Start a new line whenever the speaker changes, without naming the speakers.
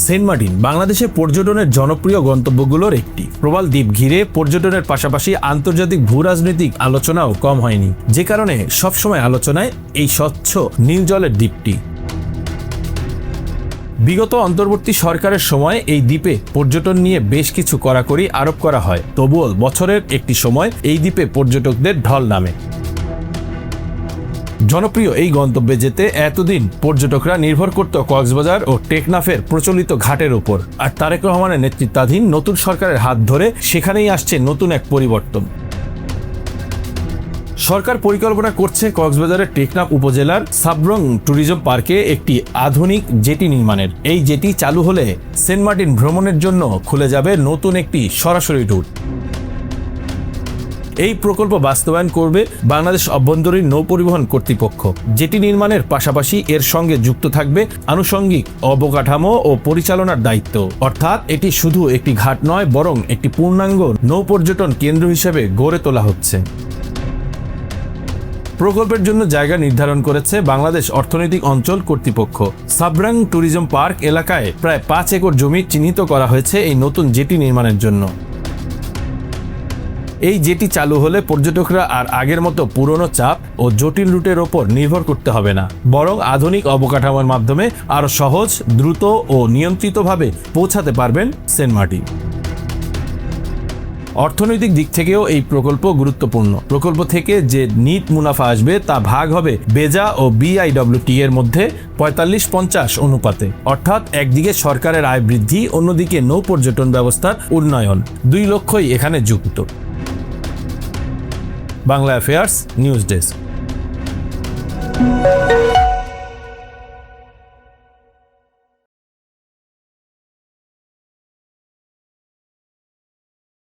Saint Martin বাংলাদেশের পর্যটনের জনপ্রিয় গন্তব্যগুলোর একটি। প্রবাল দ্বীপ ঘিরে পর্যটনের পাশাপাশি আন্তর্জাতিক ভূরাজনৈতিক আলোচনাও কম হয়নি, যে কারণে সবসময় আলোচনায় এই স্বচ্ছ নীল জলের দ্বীপটি। বিগত অন্তর্বর্তী সরকারের সময় এই দ্বীপে পর্যটন নিয়ে বেশ কিছু কড়াকড়ি আরোপ করা হয়, তবুও বছরের একটি সময় এই দ্বীপে পর্যটকদের ঢল নামে। জনপ্রিয় এই গন্তব্যে যেতে এতদিন পর্যটকরা নির্ভর করত কক্সবাজার ও টেকনাফের প্রচলিত ঘাটের উপর, আর তারেক রহমানের নেতৃত্বাধীন নতুন সরকারের হাত ধরে সেখানেই আসছে নতুন এক পরিবর্তন। সরকার পরিকল্পনা করছে কক্সবাজারের টেকনাফ উপজেলার সাবরং ট্যুরিজম পার্কে একটি আধুনিক জেটি নির্মাণের। এই জেটি চালু হলে সেন্ট মার্টিন ভ্রমণের জন্য খুলে যাবে নতুন একটি সরাসরি রুট। এই প্রকল্প বাস্তবায়ন করবে বাংলাদেশ অভ্যন্তরীণ নৌ পরিবহন কর্তৃপক্ষ। জেটি নির্মাণের পাশাপাশি এর সঙ্গে যুক্ত থাকবে আনুষঙ্গিক অবকাঠামো ও পরিচালনার দায়িত্ব। অর্থাৎ এটি শুধু একটি ঘাট নয়, বরং একটি পূর্ণাঙ্গ নৌ পর্যটন কেন্দ্র হিসেবে গড়ে তোলা হচ্ছে। প্রকল্পের জন্য জায়গা নির্ধারণ করেছে বাংলাদেশ অর্থনৈতিক অঞ্চল কর্তৃপক্ষ। সাবরাং ট্যুরিজম পার্ক এলাকায় প্রায় 5 একর জমি চিহ্নিত করা হয়েছে এই নতুন জেটি নির্মাণের জন্য। এই জেটি চালু হলে পর্যটকরা আর আগের মতো পুরনো চাপ ও জটিল রুটের ওপর নির্ভর করতে হবে না, বরং আধুনিক অবকাঠামোর মাধ্যমে আরও সহজ, দ্রুত ও নিয়ন্ত্রিতভাবে পৌঁছাতে পারবেন সেন্ট মার্টিন। অর্থনৈতিক দিক থেকেও এই প্রকল্প গুরুত্বপূর্ণ। প্রকল্প থেকে যে নিট মুনাফা আসবে তা ভাগ হবে বেজা ও বিআইডব্লিউটি এর মধ্যে 45-50 অনুপাতে। অর্থাৎ একদিকে সরকারের আয় বৃদ্ধি, অন্যদিকে নৌ পর্যটন ব্যবস্থার উন্নয়ন, 2 লক্ষ্যই এখানে যুক্ত। Bangla affairs news desk.